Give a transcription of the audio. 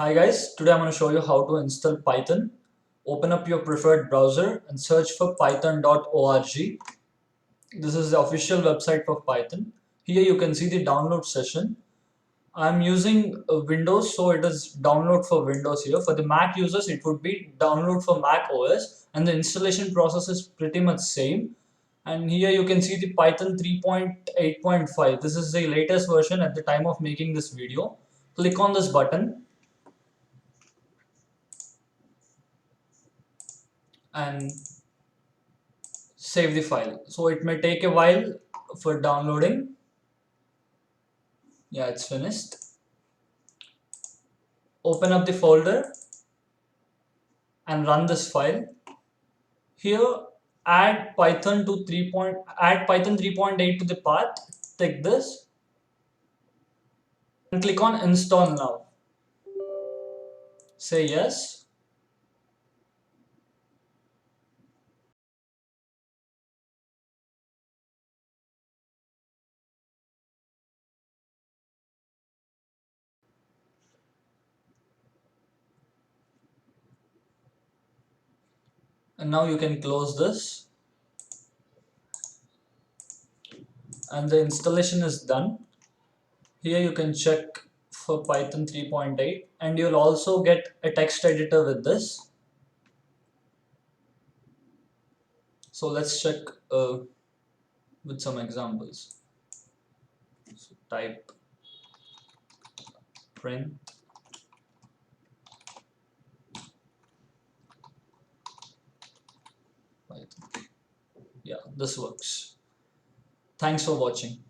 Hi guys, today I'm going to show you how to install Python. Open up your preferred browser and search for python.org. This is the official website for Python. Here you can see the download session. I'm using Windows, so it is download for Windows here. For the Mac users, it would be download for Mac OS, and the installation process is pretty much same. And here you can see the Python 3.8.5. This is the latest version at the time of making this video. Click on this button and save the file. So it may take a while for downloading. Yeah, it's finished. Open up the folder and run this file. Here add Python 3.8 to the path. Take this and click on install now. Say yes. And now you can close this. And the installation is done. Here you can check for Python 3.8 and you'll also get a text editor with this. So let's check with some examples. So type print Python. Yeah, this works. Thanks for watching.